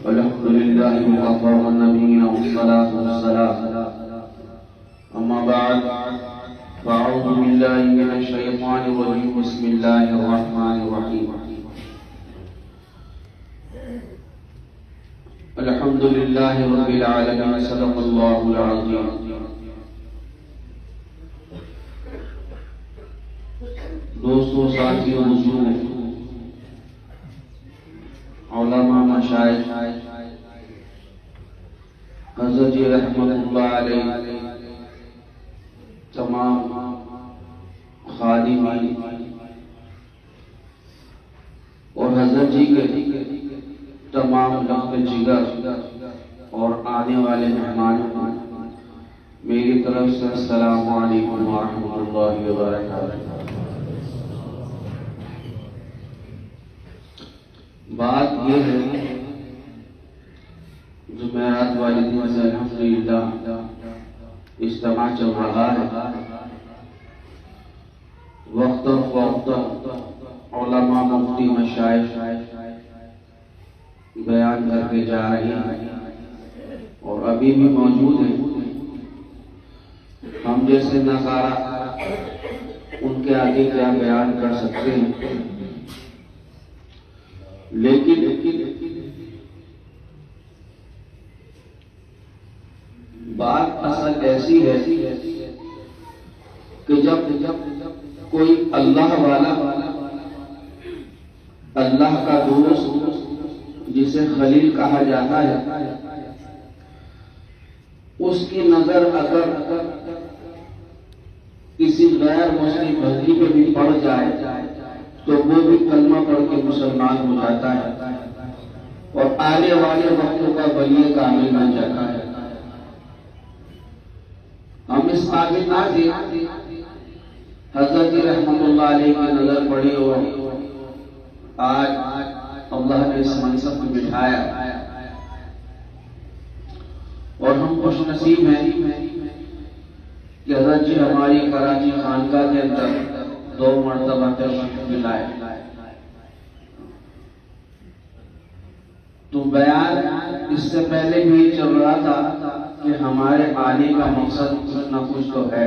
الحمد لله وكفى والنبيين والصلاة والسلام. أما بعد فأعوذ بالله من الشيطان الرجيم. بسم الله الرحمن الرحيم. الحمد لله رب العالمين. صدق الله العظيم. دوستو، ساتھیوں، حضور، علماء، مشائخ، حضرت جی رحمت اللہ علیہ، تمام خادمین اور حضرت جی کے تمام لمب جگر اور آنے والے مہمانوں کو میری طرف سے السلام علیکم ورحمۃ اللہ وبرکاتہ. بات یہ ہے جمعرات والے دن سے الحمدللہ اجتماع چل رہا ہے. وقت فوقت علماء، مفتی، مشائخ بیان کر کے جا رہے ہیں اور ابھی بھی موجود ہیں. ہم جیسے نظارہ ان کے آگے کیا بیان کر سکتے ہیں، لیکن بات اصل ایسی ہے کہ جب کوئی اللہ والا، اللہ کا دوست جسے خلیل کہا جاتا ہے، اس کی نظر اگر کسی غیر مسلم بھائی پہ بھی پڑ جائے تو وہ بھی کلمہ پڑھ کے مسلمان ہو جاتا ہے اور آنے والے وقتوں کا ولی کامل بن جاتا ہے. ہم اس قابل نہ تھے. حضرت رحمت اللہ علیہ کی نظر پڑی اور آج اللہ نے اس منصب میں بٹھایا اور ہم خوش نصیب ہیں کہ حضرت جی ہماری کراچی خانقاہ کے اندر 2 مرتبہ تشریف لائے. تو بیان اس سے پہلے بھی چل رہا تھا کہ ہمارے آنے کا مقصد کچھ نہ کچھ تو ہے.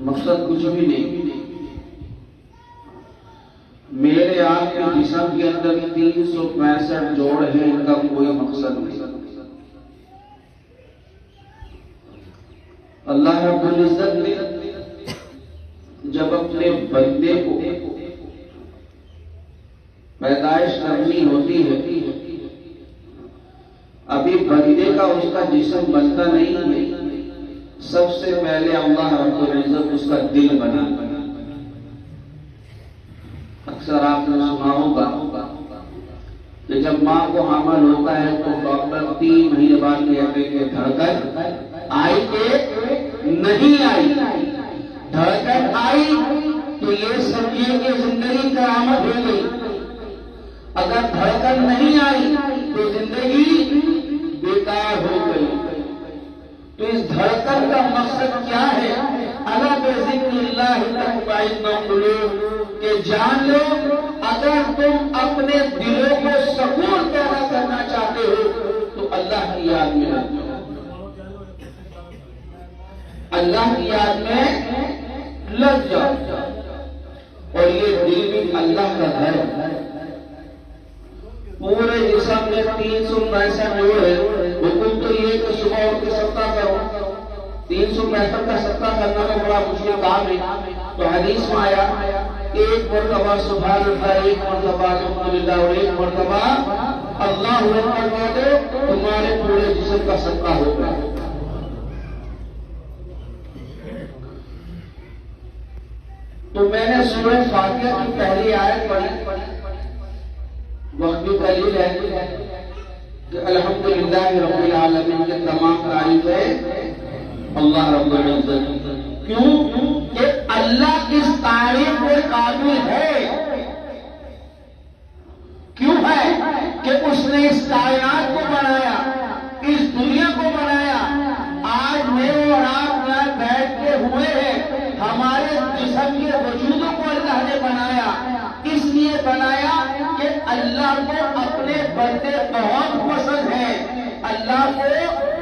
مقصد کچھ بھی نہیں. میرے آپ کے جسم کے اندر 365 جوڑ ہیں، ان کا کوئی مقصد نہیں. اللہ رب العزت نے جب اپنے بندے کو پیدائش کرنی ہوتی ہے، ابھی بندے کا اس کا جسم بنتا نہیں ہے، سب سے پہلے اللہ رب العزت اس کا دل بنا. اکثر آپ نے سنا ہوگا کہ جب ماں کو حامل ہوتا ہے تو ڈاکٹر 3 مہینے بعد کہتے ہیں کہ دھڑکن آئی کہ نہیں آئی. دھڑکن آئی تو یہ سمجھیے کہ زندگی کرامت ہو گئی. اگر دھڑکن نہیں آئی تو زندگی بیکار ہو گئی. تو اس دھڑکن کا مقصد کیا ہے؟ الا بذکر اللہ تطمئن القلوب، کہ جان لو اگر تم اپنے دلوں کو سکون پیدا کرنا چاہتے ہو تو اللہ کی یاد میں لگ جاؤ. اللہ کی یاد میں لگ جاؤ. اور یہ دل بھی اللہ کا گھر ہے. پورے جسم میں 365 جوڑ ہے. حکم تو یہ کہ صبح اٹھ کے صدقہ کرو. 365 کا صدقہ کرنا تو بڑا مشکل کام ہے. تو حدیث میں آیا 1 مرتبہ سبحان اللہ، 1 مرتبہ الحمدللہ اور 1 مرتبہ اللہ اکبر کہہ دو، تمہارے پورے جسم کا صدقہ ہوگا. تو میں نے سورہ فاتحہ کی پہلی آیت پڑھی. وقت بھی قلیل ہے کہ الحمدللہ رب العالمین کے تمام تعریف ہے اللہ رب العزت. کیوں کہ اللہ کس تعریف کے قابل ہے؟ کیوں ہے کہ اس نے اس کائنات کو بنایا، اس دنیا کو بنایا. آج میں اور آپ یہاں بیٹھ کے ہوئے ہیں، ہمارے جسم کے وجودوں کو اللہ نے بنایا. اس لیے بنایا کہ اللہ کو بندے بہت پسند ہیں، اللہ کو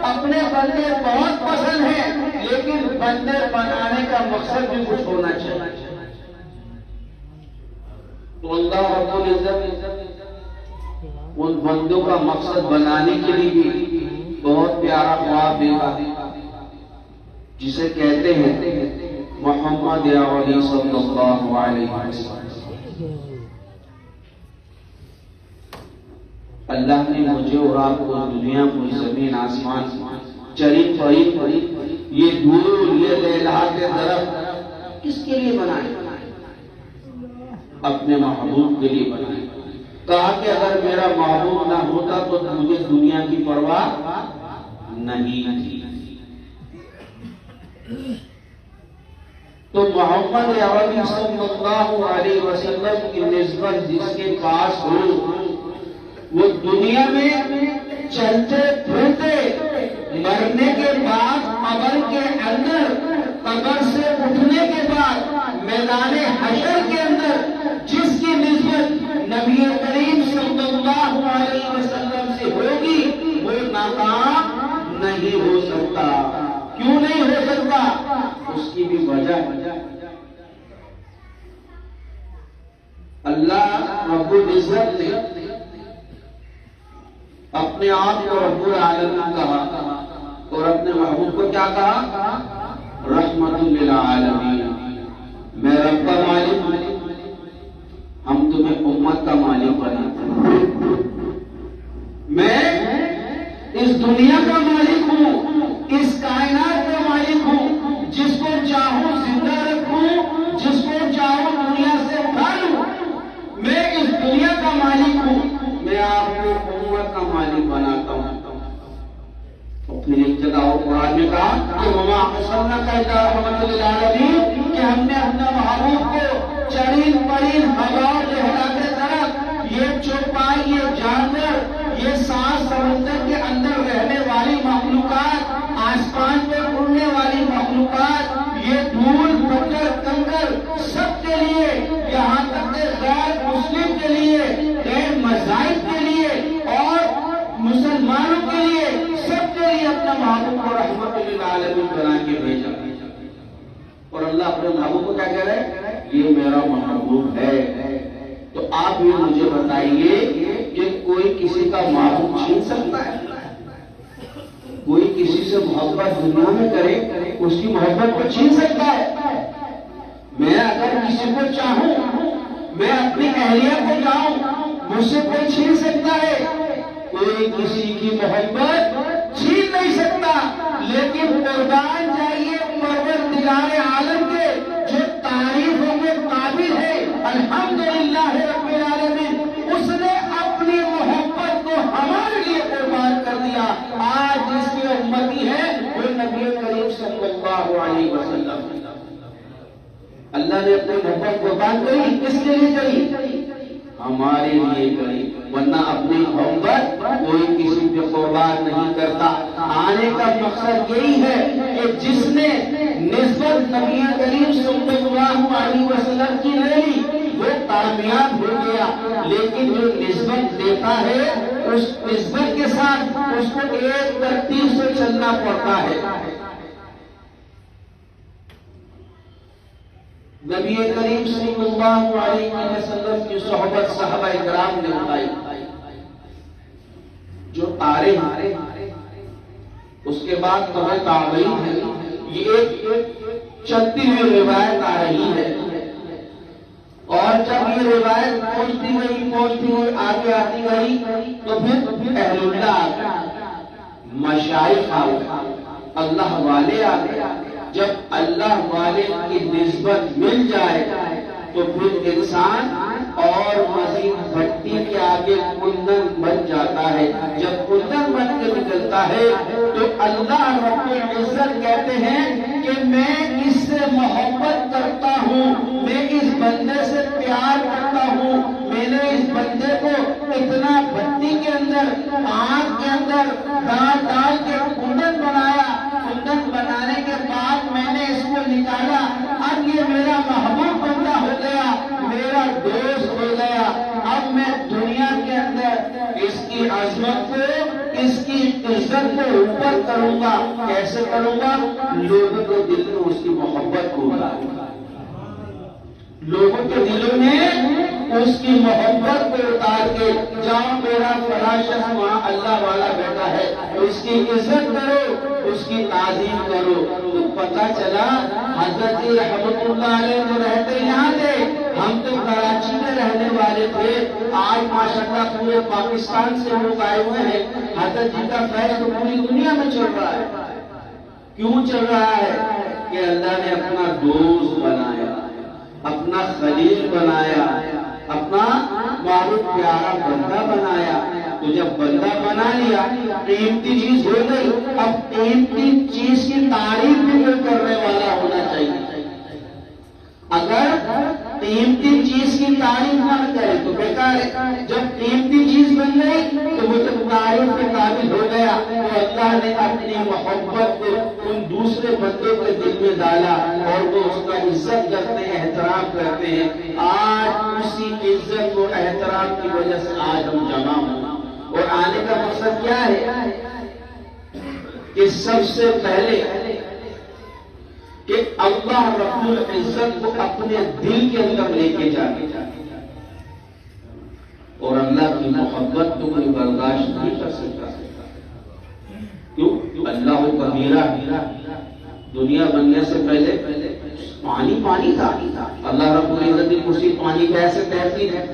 اپنے بندے بہت پسند ہیں، لیکن بندے بنانے کا مقصد بھی کچھ ہونا چاہیے۔ تو اللہ رب العزت ان بندوں کا مقصد بنانے کے لیے بھی بہت پیارا خواب دیگا، جسے کہتے ہیں محمد علی صلی اللہ علیہ وسلم۔ اللہ نے مجھے اور آپ کو دنیا کو، زمین آسمان، چرین فرید، یہ دھول، یہ لہلہات درخت کس کے لیے بنائے؟ اپنے محبوب کے لیے بنائے۔ کہا کہ اگر میرا محبوب نہ ہوتا تو مجھے دنیا کی پرواہ نہیں تھی۔ تو محمد عربی صلی اللہ علیہ وسلم کی نسبت جس کے پاس ہو، وہ دنیا میں چلتے پھرتے، مرنے کے بعد قبر کے اندر، قبر سے اٹھنے کے بعد میدان حشر کے اندر جس کی نسبت نبی کریم صلی اللہ علیہ وسلم سے ہوگی، وہ ناکام نہیں ہو سکتا۔ کیوں نہیں ہو سکتا؟ اس کی بھی وجہ اللہ رب العزت نے اپنے آپ کو رب العالمین کہا اور اپنے محبوب کو کیا کہا؟ رحمت للعالمین۔ میں رب کا مالک ہوں، ہم تمہیں امت کا مالک بناتے ہیں۔ میں اس دنیا کا مالک ہوں، اس کائنات کا مالک ہوں، جس کو چاہوں زندہ رکھوں، جس کو چاہوں دنیا سے اٹھا لوں۔ میں اس دنیا کا مالک ہوں، میں آپ کو امت کا مالک بناتا ہوں۔ اور پھر ایک جگہ اور قرآن میں کہا کہ وما ارسلناک الا رحمۃ للعالمین، کہ ہم نے اپنے محبوب کو چرین پرین، ہوا لہلاتے درخت، یہ چوپائی، یہ جانور، یہ سانس سمندر کے اندر رہنے والی مخلوقات، آسمان پہ اڑنے والی مخلوقات، یہ دھول پتھر کنکر، سب کے لیے، یہاں تک کہ غیر مسلم کے لیے، غیر مذاہب کے لیے اور مسلمانوں کے لیے، سب کے لیے اپنا محبوب کو رحمت للعالمین بنا کے بھیجا۔ اور اللہ اپنے محبوب کو کیا کہہ رہے ہیں؟ یہ میرا محبوب ہے۔ تو آپ یہ مجھے بتائیے کہ کوئی کسی کا محبوب چھین سکتا ہے؟ کوئی کسی سے محبت دنیا میں کرے، اس کی محبت کو چھین سکتا ہے؟ میں اگر کسی کو چاہوں، میں اپنی اہلیہ کو چاہوں، مجھ سے کوئی چھین سکتا ہے؟ کوئی کسی کی محبت چھین نہیں سکتا۔ لیکن قربان جائیے پروردگار عالم کے، جو تعریفوں کے قابل ہے، الحمدللہ رب العالمین، اس نے اپنی محبت کو ہمارے لیے قربان کر دیا۔ آج جس کی امتی ہے وہ نبی کریم صلی اللہ علیہ وسلم۔ اللہ نے اپنی محبت قربان کری، کس کے لیے کری؟ ہمارے لیے کری، ورنہ اپنی محبت کوئی کسی پہ قربان نہیں کرتا۔ آنے کا مقصد یہی ہے کہ جس نے نسبت نبی کریم صلی اللہ علیہ وسلم کی لے لی وہ کامیاب ہو گیا، لیکن جو نسبت دیتا ہے اس نسبت کے ساتھ اس کو ایک ترتیب سے چلنا پڑتا ہے۔ نبی کریم صلی اللہ علیہ وسلم کی صحبت صحابہ کرام نے بتائی، جو تارے ہیں اس کے بعد تمہیں تابعین ہے، یہ ایک چلتی ہوئی روایت آ رہی ہے، اور جب یہ روایت پہنچتی ہوئی آگے آتی گئی تو پھر اہل اللہ آ گئے، مشائخ آ گئے، اللہ والے آ گئے۔ جب اللہ والے کی نسبت مل جائے تو پھر انسان اور مزید بھٹی کے آگے کندن بن جاتا ہے۔ جب کندن بن کے نکلتا ہے تو اللہ رب العزت کہتے ہیں کہ میں اس سے محبت کرتا ہوں، میں اس بندے سے پیار کرتا ہوں، میں نے اس بندے کو اتنا بھٹی کے اندر، آگ کے اندر ڈال کے کندن بنایا، کندن بنانے کے بعد میں نے اس کو نکالا، اب یہ میرا محبوب بندہ ہو گیا، میرا دوست ہو گیا۔ اب میں دنیا کے اندر اس کی عظمت کو، اس کی عزت کو اوپر کروں گا. کیسے کروں گا؟ لوگوں کے دل میں اس کی محبت کو اتاروں گا. لوگوں کے دلوں میں اس کی محبت کو اتار کے، جہاں میرا فلاں شخص وہاں اللہ والا بیٹھا ہے، اس کی عزت کرو، اس کی تعظیم کرو. تو پتہ چلا حضرت جی رحمت اللہ علیہ تو رہتے یہاں تھے، ہم تو کراچی میں رہنے والے تھے. آج ماشاءاللہ پورے پاکستان سے لوگ آئے ہوئے ہیں. حضرت جی کا فیض تو پوری دنیا میں چل رہا ہے. کیوں چل رہا ہے؟ کہ اللہ نے اپنا دوست بنایا، اپنا خلیل بنایا، اپنا معروف پیارا بندہ بنایا. تو جب بندہ بنا لیا، قیمتی چیز ہو گئی. اب قیمتی چیز کی تعریف بھی کوئی کرنے والا ہونا چاہیے. اگر قیمتی چیز کی تعریف نہ کرے تو بیکار ہے. جب قیمتی چیز بن گئی تو وہ جب تعریف کے قابل ہو گیا تو اللہ نے اپنی محبت کو ان دوسرے بندوں کے دل میں ڈالا اور وہ اس کا عزت کرتے ہیں، احترام کرتے ہیں. آج اسی عزت و احترام کی وجہ سے آج ہم جمع ہوں. اور آنے کا مقصد کیا ہے؟ کہ سب سے پہلے کہ اللہ رب العزت کو اپنے دل کے اندر لے کے جانے، اور اللہ کی محبت کو کوئی برداشت نہیں کر سکتا. کیوں؟ اللہ کبیرہ. دنیا بننے سے پہلے پانی پانی تھا. اللہ رب العزت کی کرسی پانی کیسے تحتی ہے؟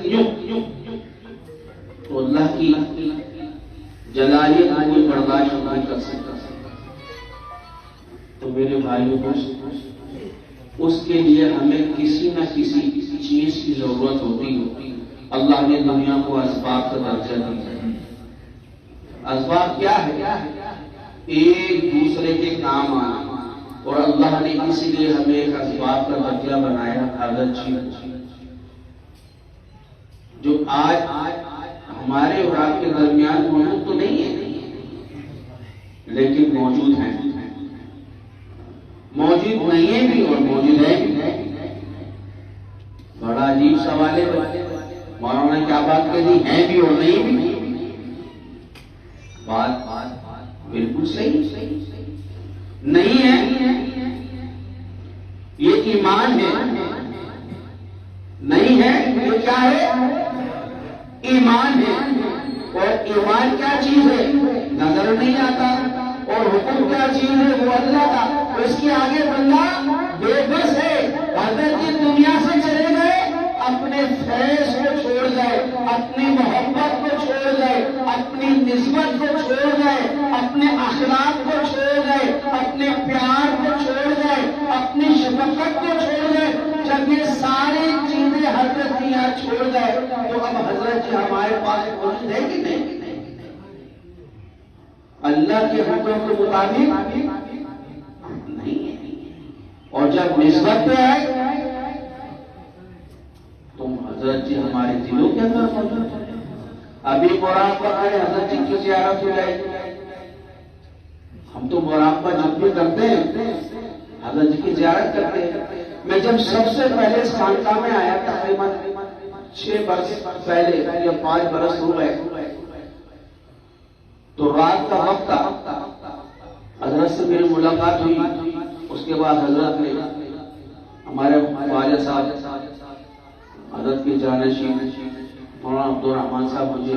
تو اللہ کی جلالیت کو کوئی برداشت نہیں کر سکتا. تو میرے بھائیوں کو اس کے لیے ہمیں کسی نہ کسی چیز کی ضرورت ہوتی ہے. اللہ نے دنیا کو اسباب کا درجہ دیا. اسباب کیا ہے؟ ایک دوسرے کے کام آنا. اور اللہ نے اسی لیے ہمیں ایک اسباب کا درجہ بنایا. حضرت جی جو آج ہمارے اور آپ کے درمیان موجود تو نہیں ہے، لیکن موجود ہیں. موجود نہیں ہے بھی اور موجود ہے بھی. بڑا عجیب سوال ہے. مولانا نے کیا بات کہی؟ ہیں بھی اور نہیں بھی. بات بالکل صحیح. نہیں ہے یہ ایمان ہے. نہیں ہے یہ کیا ہے؟ ایمان ہے. اور ایمان کیا چیز ہے؟ نظر نہیں آتا. اور حکم کیا چیز ہے؟ وہ اللہ کا. اس کے آگے بندہ بے بس ہے. حضرت جی دنیا سے چلے گئے، اپنے فیض کو چھوڑ گئے، اپنی محبت کو چھوڑ گئے، اپنی نسبت کو چھوڑ گئے، اپنے اخلاق کو چھوڑ گئے، اپنے پیار کو چھوڑ گئے، اپنی شفقت کو چھوڑ گئے. جب یہ ساری چیزیں حضرت جی یہاں چھوڑ گئے تو اب حضرت جی ہمارے پاس موجود ہے کہ نہیں؟ اللہ کے حکم کے مطابق نہیں ہے. اور جب نسبت پہ آئے تو حضرت جی ہمارے دلوں کے اندر موجود ہے. ابھی مراقبہ کرے حضرت جی کی زیارت ہو جائے. ہم تو مراقبہ جب بھی کرتے ہیں حضرت جی کی زیارت کرتے ہیں. میں جب سب سے پہلے اس خانقاہ میں آیا تقریباً 6 برس پہلے یا 5 برس ہو گئے، تو رات کا وقت تھا. حضرت سے میری ملاقات ہوئی. اس کے بعد حضرت نے ہمارے والد صاحب حضرت کے جانشین مولانا عبدالرحمان صاحب مجھے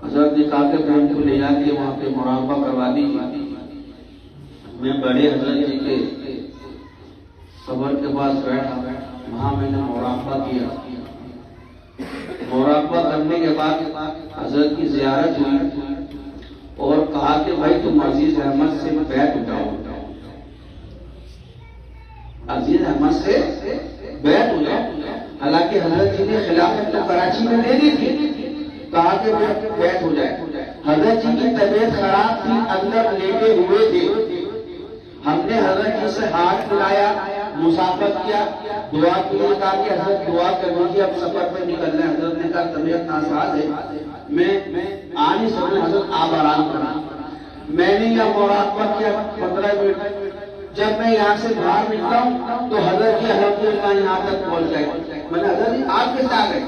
حضرت نے کہا کہ بہن کو لے جا کے وہاں پہ مراقبہ کروا دیجیے. میں بڑے حضرت جی کے قبر کے پاس بیٹھا. وہاں میں نے مراقبہ کیا. مراقبہ کرنے کے بعد حضرت کی زیارت ہوئی اور کہا کہ بھائی تم عزیز احمد سے بیعت اٹھاؤ. عزیز احمد سے بیعت اٹھاؤ. حالانکہ حضرت جی نے خلافت تو کراچی میں دے دی تھی. کہا کہ بیعت ہو جائے. حضرت جی کی طبیعت خراب تھی، اندر لیٹے ہوئے تھے. ہم نے حضرت جی سے ہاتھ ملایا، مسافت کیا، دعا کی. کہا کہ حضرت دعا کر دیجیے، اب سفر پہ نکل رہے ہیں. حضرت نے کہا طبیعت ناساز ہے، میں آ نہیں سکوں. حضرت آپ آرام کرنا. میں نے یہ مراقبہ کیا 15 منٹ. جب میں یہاں سے باہر نکلا ہوں تو حضرت جی الحمدللہ یہاں تک پہنچ گئے. میں نے حضرت جی آپ کیسے آ گئے؟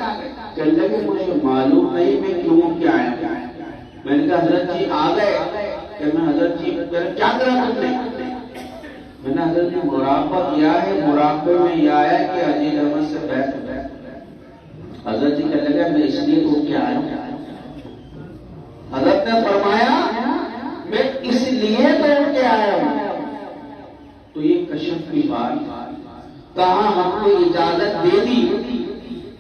کہنے لگے مجھے معلوم نہیں میں کیوں کیا آیا. میں نے کہا حضرت جی آ گئے. کہ میں حضرت جی کیا کرا تم نے؟ میں نے حضرت جی مراقبہ کیا ہے، مراقبے میں یہ آیا کہ عزیز احمد سے بیعت. حضرت جی کہنے لگے میں اس لیے تو کیا آیا ہوں. حضرت نے فرمایا میں اس لیے تو کے آیا ہوں. تو یہ کشف کی بات کہاں ہم کو اجازت دے دی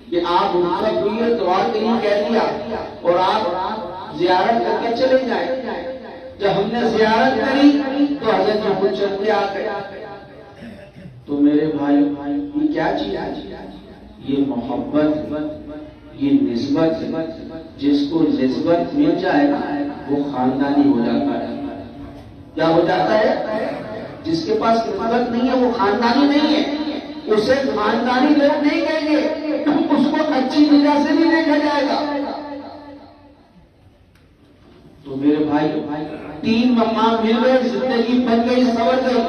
کہ آپ رخصت ہوئیے دعا کے لیے کہہ دیا اور آپ زیارت کر کے چلے جائیں. جب ہم نے زیارت کری تو حضرت ہم چل کے آ گئے. تو میرے بھائی یہ کیا چیز ہے؟ یہ محبت، یہ نسبت. جس کو نسبت مل جائے نا وہ خاندانی ہو جاتا ہے. کیا ہو جاتا ہے؟ جس کے پاس نسبت نہیں ہے وہ خاندانی نہیں ہے. اسے خاندانی لوگ نہیں کہیں گے، اس کو اچھی نگاہ سے نہیں دیکھا جائے گا. تو میرے بھائی 3 مقام مل گئے، زندگی بن گئی، سور گئی.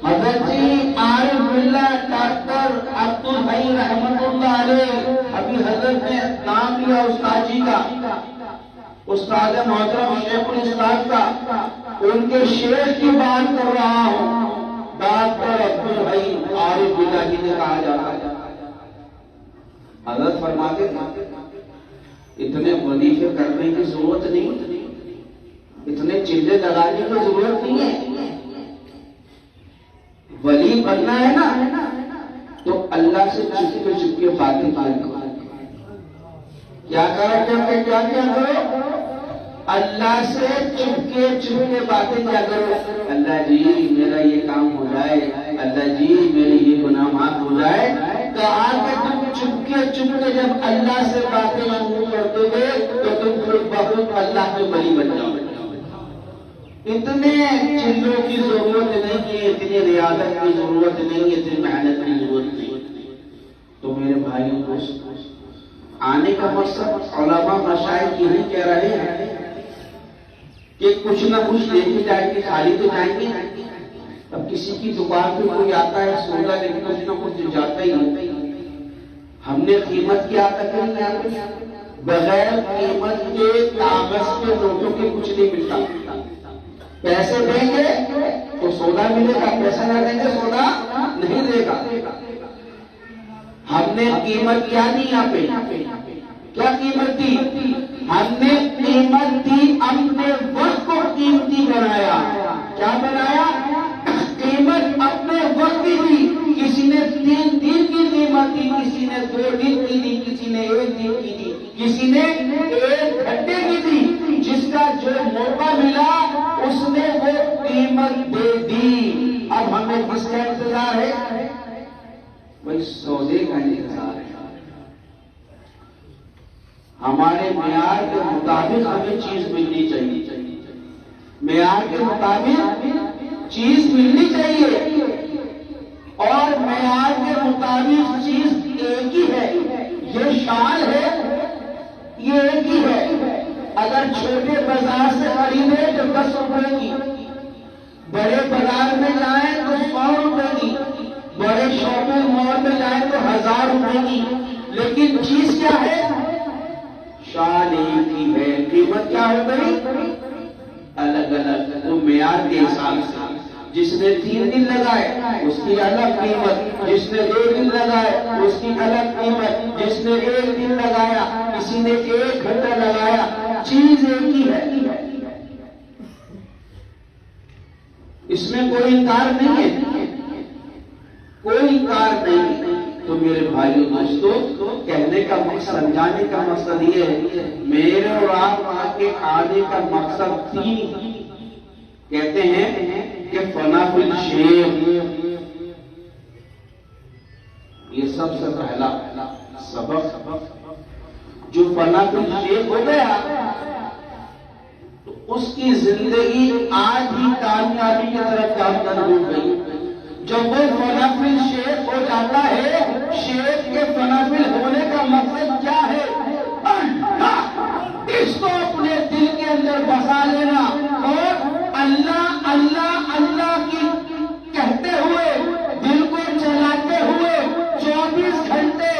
حضرت جی عارف باللہ ڈاکٹر عبد الحی رحمت اللہ علیہ، ابھی حضرت نے نام لیا استاد جی کا، استاد محترم شیخ الاسلام کا. ان کے شیخ کی بات کر رہا ہوں. ڈاکٹر عبد الحی عارف باللہ جی نے کہا جاتا ہے. حضرت فرماتے تھے اتنے وظیفے کرنے کی ضرورت نہیں، اتنے چلے لگانے کی ضرورت نہیں ہے. ولی بننا ہے نا تو اللہ سے چپکے چپکے باتیں کرو. کیا کرو؟ کیا کرو؟ اللہ سے چپکے چپکے باتیں کیا کرو. اللہ جی میرا یہ کام ہو جائے، اللہ جی میرے یہ گناہ معاف ہو جائے. کہا کہ تم چپکے چپکے جب اللہ سے باتیں شروع کرتے گے تو تم خود بخود اللہ کے ولی بن جاؤ. اتنے چلوں کی ضرورت نہیں ہے، اتنی ریاضت کی ضرورت نہیں ہے، اتنی محنت کی ضرورت نہیں. تو میرے بھائیوں دوست آنے کا مقصد علماء مشائخ یہی کہہ رہے ہیں کہ کچھ نہ کچھ لے کے جائیں گے، خالی تو جائیں گے. اب کسی کی دکان پہ کوئی آتا ہے سودا لے کے کچھ نہ کچھ جاتا ہی نہیں. ہم نے قیمت کیا تک نہیں، بغیر قیمت کے کاغذ کے نوٹوں کے کچھ نہیں ملتا. پیسے دیں گے تو سودا ملے گا، پیسے نہ دیں گے سودا نہیں دے گا. ہم نے قیمت کیا دی یہاں پہ؟ کیا قیمت دی؟ ہم نے قیمت دی اپنے وقت کو قیمتی بنایا. کیا بنایا؟ قیمت اپنے وقت کی دی. کسی نے 3 دن کی قیمت دی، کسی نے 2 دن کی دی، کسی نے 1 دن کی دی، کسی نے 1 گھنٹے کی دی. جس کا جو موقع ملا اس نے وہ قیمت دے دی. اب ہمیں کس کا انتظار ہے؟ وہی سودے کا انتظار ہے. ہمارے معیار کے مطابق ہمیں چیز ملنی چاہیے، معیار کے مطابق چیز ملنی چاہیے. اور معیار کے مطابق چیز ایک ہی ہے. یہ شال ہے، یہ ایک ہی ہے. اگر چھوٹے بازار سے خریدے تو 10 روپے کی، بڑے بازار میں جائیں تو 100 روپے کی، بڑے شاپنگ مال میں جائیں تو 1000 روپے کی. لیکن چیز کیا ہے؟ شال ایک ہی ہے. قیمت کیا ہو گئی؟ الگ الگ. وہ معیار کے حساب سے جس نے 3 دن لگائے اس کی الگ قیمت، جس نے 2 دن لگائے اس کی الگ قیمت، جس نے 1 دن لگایا، کسی نے 1 گھنٹہ لگایا. چیز ایک ہی ہے. اس میں کوئی انکار نہیں ہے، کوئی انکار نہیں. تو میرے بھائیو دوستو کہنے کا مقصد، سمجھانے کا مقصد یہ ہے، میرے اور آپ کے آنے کا مقصد 3 کہتے ہیں کہ فنا فی الشیخ. یہ سب سے پہلا سبق جو فنا فی الشیخ ہو گیا تو اس کی زندگی آج ہی کامیابی کی طرف گامزن ہو گئی. جب وہ فنا فی الشیخ ہو جاتا ہے، شیخ کے فنا فی ہونے کا مقصد کیا ہے؟ اس کو اپنے دل کے اندر بسا لینا اور اللہ اللہ اللہ کی کہتے ہوئے دل کو چلاتے ہوئے 24 گھنٹے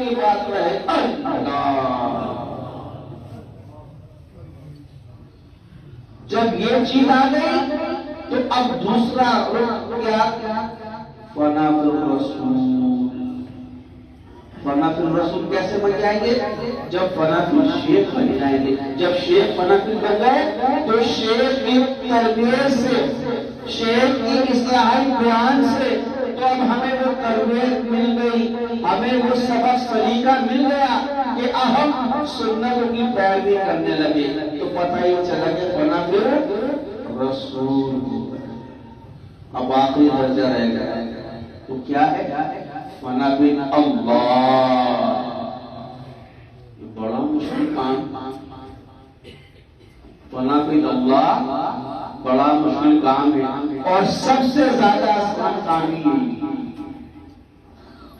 کی بات رہے اللہ. جب یہ چیز آ گئی تو اب دوسرا کیا فنا فی الرسول. فنا فی الرسول کیسے بن جائیں گے؟ جب فنا فی الشیخ بن جائیں گے. جب شیخ فنا فی بن گئے تو شیخ کی تربیت سے، شیخ کی اصلاحی بیان سے تو اب ہمیں وہ تربیت مل گئی، ہمیں وہ سبق سلیقہ مل گیا کہ اب ہم سنتوں کی پیروی کرنے لگے. تو پتہ ہی چلا کہ فنا فی رسول. اب آخری درجہ رہ گیا تو کیا ہے؟ فنا فی اللہ. یہ بڑا مشکل کام. فنا فی اللہ بڑا مشکل کام ہے اور سب سے زیادہ آسان کام ہی.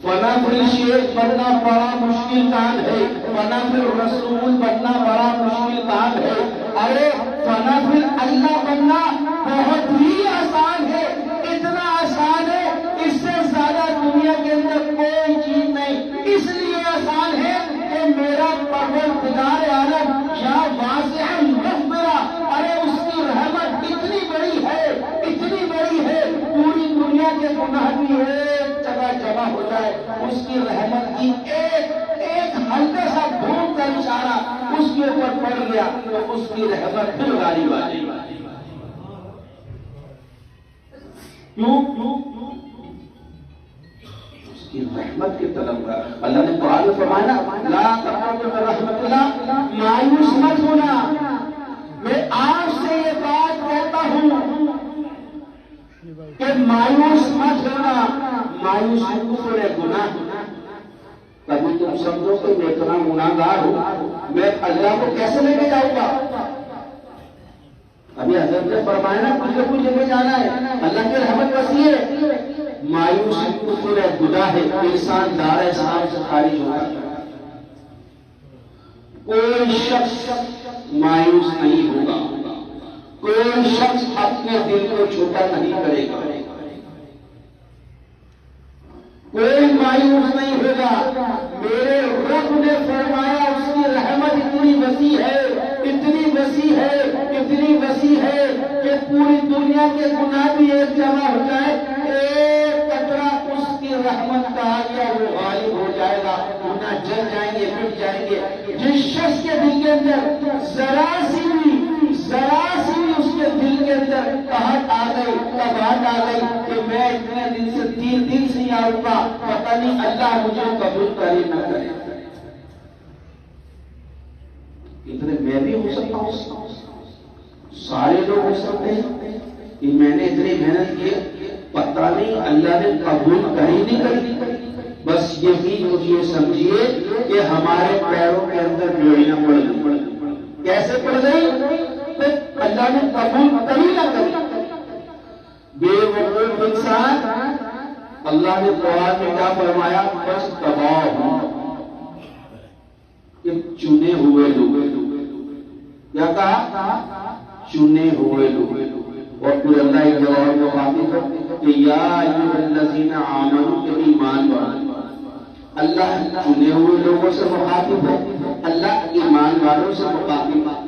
فنا فی الشیخ بننا بڑا مشکل کام ہے، فنا فی الرسول بننا بڑا مشکل کام ہے. ارے فنا فی اللہ بننا بہت ہی آسان ہے. اتنا آسان ہے اس سے زیادہ دنیا کے اندر کوئی چیز نہیں. اس لیے آسان ہے کہ میرا پروردگار عالم یا واسع مغفرہ، ارے اس کی رحمت اتنی بڑی ہے، اتنی بڑی ہے، پوری دنیا کے گناہ بھی ایک جگہ جمع ہو جائے، اس کی رحمت کی ایک ہلکا سا بھون کا اشارہ اس کے اوپر پڑ گیا تو اس کی رحمت پھر غالب آ جائے. کیوں؟ اس کی رحمت کی طرف اللہ نے قرآن میں فرمایا لا تقنطوا من رحمت اللہ، مایوس مت ہونا. میں آج سے یہ بات کہتا ہوں کہ مایوس مت ہونا. مایوس کفر ہے، گناہ. کبھی تم سمجھو کہ میں اتنا گناہگار ہوں، میں اللہ کو کیسے لے کے جاؤں گا؟ ابھی حضرت نے فرمایا نا کچھ نہ کچھ جگہ جانا ہے، اللہ کی رحمت وسیع ہے. مایوسی کفر ہے، گناہ ہے، انسان دار اسلام سے خارج ہوگا. کوئی شخص مایوس نہیں ہوگا، کوئی شخص اپنے دل کو چھوٹا نہیں کرے گا، کوئی مایوس نہیں ہوگا. میرے رب نے فرمایا اس کی رحمت اتنی وسیع ہے، اتنی وسیع ہے، اتنی وسیع ہے کہ پوری دنیا کے گناہ بھی ایک جمع ہو جائے، ایک قطرہ اس کی رحمت کا آ گیا وہ غالب ہو جائے گا. گناہ جل جائیں گے، مٹ جائیں گے. جس شخص کے دل کے اندر ذرا سی بھی اس کے دل کے اندر قحط آ گئی، گھبراہٹ آ گئی کہ میں اتنے دن سے 3 دن سے آؤں گا، پتہ نہیں اللہ مجھے قبول کرے نہ کرے. اتنے میں بھی ہو سکتا ہوں، سارے لوگ ہو سکتے ہیں کہ میں نے اتنی محنت کی، پتہ نہیں اللہ نے قبول کری نہیں کری. بس یہی مجھے سمجھیے کہ ہمارے پیروں کے اندر بیڑیاں پڑ گئی. کیسے پڑ گئی؟ اللہ نے قبول کری نہ کری. بے وقوف انسان، اللہ نے قرآن میں کیا فرمایا؟ بس تباہ ہوں کہ چنے ہوئے لوگ. کیا کہا؟ چنے ہوئے لوگ. اور پھر اللہ ایک جواب کو خاطب ہے کہ یا ایھا الذین آمنوا، کہ ایمان والو. اللہ چنے ہوئے لوگوں سے مخاطب ہے، اللہ ایمان والوں سے مخاطب ہے.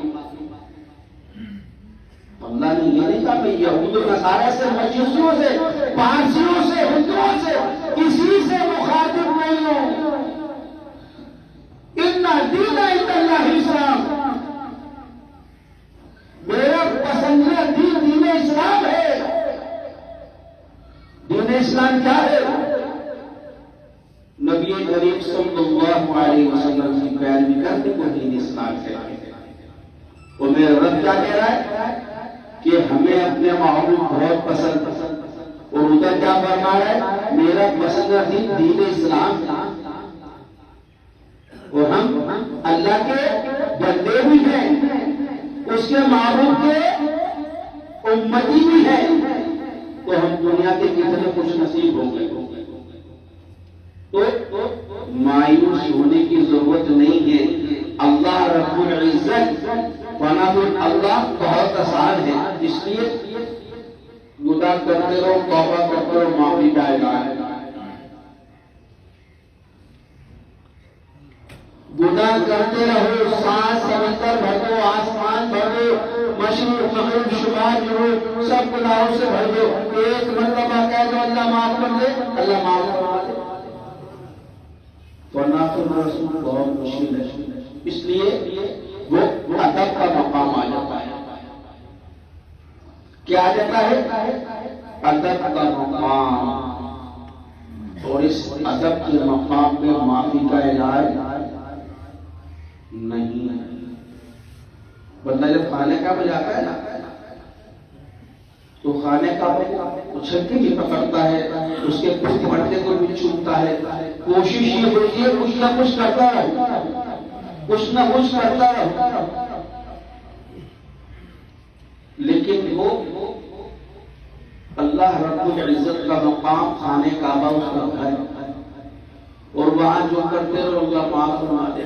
اللہ نے یہ نہیں کہا کہ یہود و نصارہ سے، مجوسیوں سے، پارسیوں سے، ہندوؤں سے، کسی سے مخاطب نہیں ہو. ان الدین عند اللہ الاسلام، میرا پسندیدہ دین اسلام ہے. دین اسلام کیا ہے؟ نبی کریم صلی اللہ علیہ وسلم کی پیروی کرنے کو دین اسلام ہے. اور میرا رب کیا کہہ رہا ہے کہ ہمیں اپنے معبود بہت پسند، اور ادھر کیا فرما رہا ہے؟ میرا پسندیدہ دین اسلام. اور ہم اللہ کے بندے بھی ہیں، اس کے معبود کے امتی بھی ہیں، تو ہم دنیا کے کتنے خوش نصیب ہوں گے. تو مایوس ہونے کی ضرورت نہیں ہے. اللہ رب العزت فنا فی اللہ بہت آسان ہے. اس لیے گناہ کرتے رہو، توبہ کرتے رہو، معافی کا اعلان ہے. کرتے رہو، سات سمندر بھر دو، آسمان بھر دو، مشرق مغرب شمال جنوب سب گناہوں سے بھر دو، ایک مرتبہ کہہ دو اللہ معاف کر دے، اللہ معاف کروا دے۔ ورنہ تو رسول بہت مشکل ہے، اس لیے وہ ادب کا مقام آ جاتا ہے۔ کیا آ جاتا ہے؟ ادب کا مقام، اور اس ادب کے مقام پہ معافی کا علاج نہیں ہے۔ بندہ جب کھانے کا بجاتا ہے نا تو کھانے کا چھٹی بھی پکڑتا ہے، اس کے کچھ پٹے کو بھی چھوٹتا ہے، کوشش یہ ہوتی ہے کچھ نہ کچھ کرتا رہے، کچھ نہ کچھ کرتا رہے، لیکن وہ اللہ رب العزت کا مقام خانے کعبہ اس کا گھر، اور وہاں جو کرتے رہو اللہ معاف فرما دے۔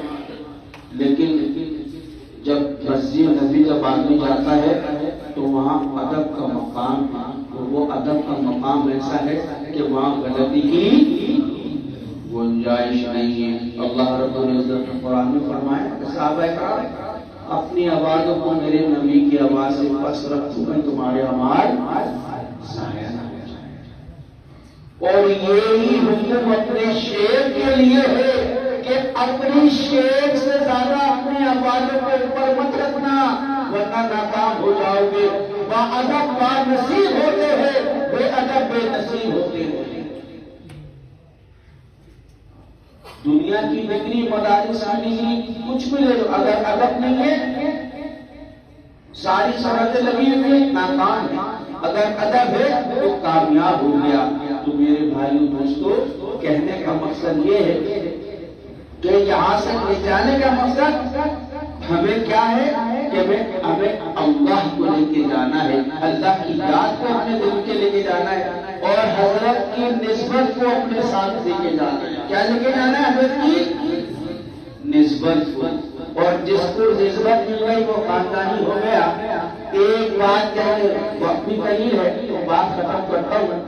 لیکن جب مسجد نبی جب آدمی جاتا ہے تو وہاں ادب کا مقام، وہ ادب کا مقام ایسا ہے کہ وہاں غلطی کی گنجائش نہیں ہے۔ اللہ رب العزت نے قرآن میں فرمایا کہ صحابہ کرام اپنی آوازوں کو میرے نبی کی آواز سے پس رکھو کہ تمہارے اعمال ضائع نہ ہو جائے۔ اور یہی حکم اپنے شیر کے لیے ہے کہ اپنی شیر سے زیادہ اپنی آوازوں کو اوپر مت رکھنا ورنہ ناکام ہو جاؤ گے۔ باادب با نصیب ہوتے ہیں، بے ادب بے نصیب ہوتے ہیں۔ دنیا کی ڈگری مدارس ڈگری کچھ بھی لے لو، اگر ادب نہیں ہے ساری سرحدیں لگی ہوئی ہیں، ناکام ہے۔ اگر ادب ہے تو کامیاب ہو گیا۔ تو میرے بھائیوں دوستو، کہنے کا مقصد یہ ہے کہ یہاں سے لے جانے کا مقصد ہمیں کیا ہے کہ ہمیں اللہ کو لے کے جانا ہے، اللہ کی یاد کو اپنے دل کے لے کے جانا ہے، اور حضرت کی نسبت کو اپنے ساتھ لے کے جانا ہے۔ کیا لے کے جانا ہے؟ حضرت کی نسبت کو، اور جس کو نسبت مل گئی وہ خاندانی ہو گیا۔ ایک بات وقت بھی قلیل ہے تو بات ختم کرتا ہوں،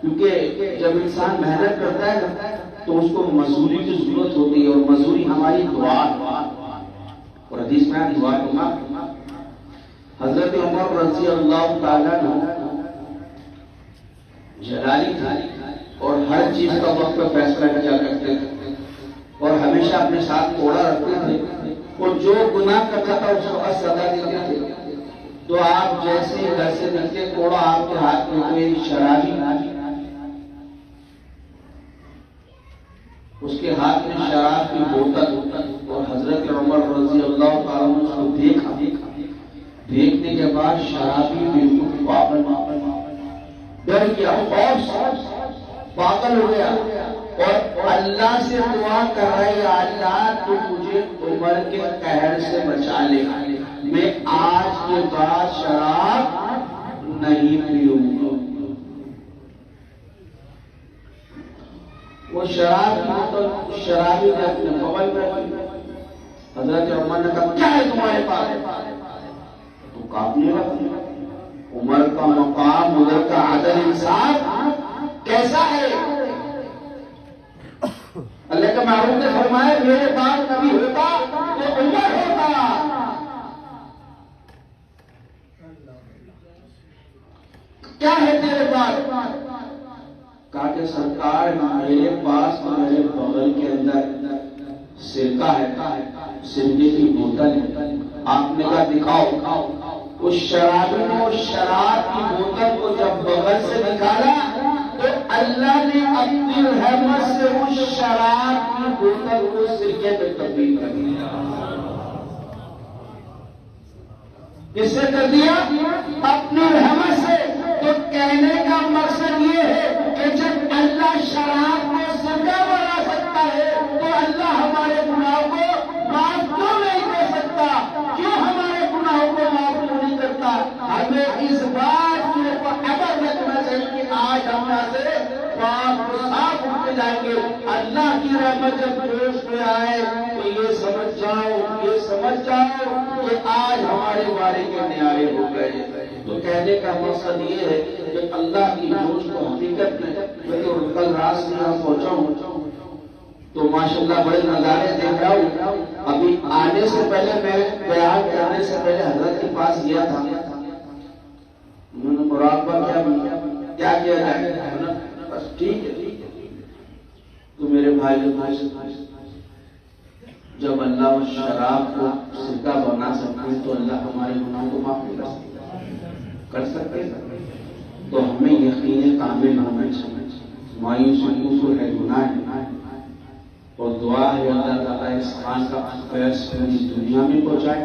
کیونکہ جب انسان محنت کرتا ہے تو اس کو مزدوری کی ضرورت ہوتی ہے، اور مزدوری ہماری دعا، اور حدیث میں دعا دوں حضرت عمر رضی اللہ تعالیٰ عنہ جلالی تھا، اور ہر چیز کا وقت پہ فیصلہ کیا کرتے تھے، اور ہمیشہ اپنے ساتھ کوڑا رکھتے تھے، اور جو گناہ کرتا تھا اس کو سزا دیتے تھے۔ تو آپ جیسے گھر سے نکلتے کوڑا آپ کے ہاتھ میں کوئی شرابی، اس کے ہاتھ میں شراب کی بوتل، اور حضرت عمر رضی اللہ تعالیٰ نے اس کو دیکھا، دیکھنے کے بعد شرابی بالکل پاگل ڈر گیا، پاگل ہو گیا، اور اللہ سے دعا کر رہے اللہ تو مجھے عمر کے قہر سے بچا لے، میں آج کے بعد شراب نہیں پیوں گا۔ وہ شراب کی بوتل شرابی نے اپنے بغل میں رکھی۔ حضرت عمر نے کہا کیا ہے تمہارے پاس؟ تو کاپنے لگا۔ عمر کا مقام، عمر کا عدل انصاف کیسا ہے؟ اللہ کا محبوب نے فرمایا میرے پاس نبی ہوتا تو عمر ہوتا۔ کیا ہے تیرے پاس؟ کہا کہ سرکار میرے پاس میرے بغل کے اندر سرکہ ہے، سرکے کی بوتل ہے۔ آپ نے کہا دکھاؤ۔ اس شرابی نے اس شراب کی بوتل کو جب بغل سے نکالا تو اللہ نے اپنی رحمت سے اس شراب کی بوتل کو سرکے میں تبدیل کر دیا۔ کس سے کر دیا؟ اپنی رحمت سے۔ تو کہنے کا مقصد یہ ہے کہ جب اللہ شراب کو سرکہ بنا سکتا ہے تو اللہ ہمارے گناہوں کو معاف کیوں نہیں کر سکتا؟ کیوں ہمارے گناہوں کو معاف کیوں نہیں کرتا؟ ہمیں اس بات کے اوپر ابد رکھنا چاہیے کہ آج ہم یہاں سے پاک و صاف اٹھ کے جائیں گے۔ اللہ کی رحمت جب جوش میں آئے تو یہ سمجھ جاؤ کہ آج ہمارے بارے کے نیارے ہو گئے۔ تو کہنے کا مقصد یہ ہے کہ اللہ کی جوش کو حقیقت میں، میں تو کل رات سے یہاں پہنچا ہوں تو ماشاءاللہ بڑے نظارے دیکھ رہا ہوں. ابھی آنے سے پہلے میں بیان کرنے سے پہلے حضرت کے پاس گیا تھا. انہوں نے مراقبہ کیا کیا جائے؟ بس ٹھیک ہے. تو میرے بھائی جب اللہ شراب کو سکہ بنا سکتے ہیں تو اللہ ہمارے گناہوں کو معاف نہیں کر سکتے. تو ہمیں یقین کامل ہونا چاہیے. مایوسی کو ہے گناہ ہے، اور دعا ہے اللہ تعالیٰ اس خان کا فیض پوری دنیا میں پہنچائے،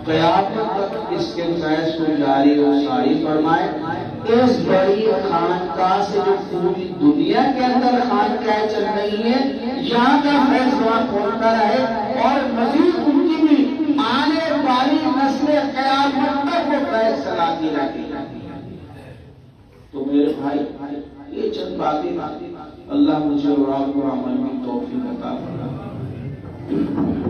قیامت تک اس کے فیض کو جاری و ساری فرمائے. اس بڑی خانقاہ سے جو پوری دنیا کے اندر خانقاہیں چل رہی ہیں، یہاں کا فیض پہنچتا رہے، اور مزید ان کی بھی آنے والی نسل قیامت تک وہ فیض چلاتی رہتی ہے. تو میرے بھائی یہ چند باتیں اللہ مجھے اور آپ کو عمل کی توفیق عطا فرمائے.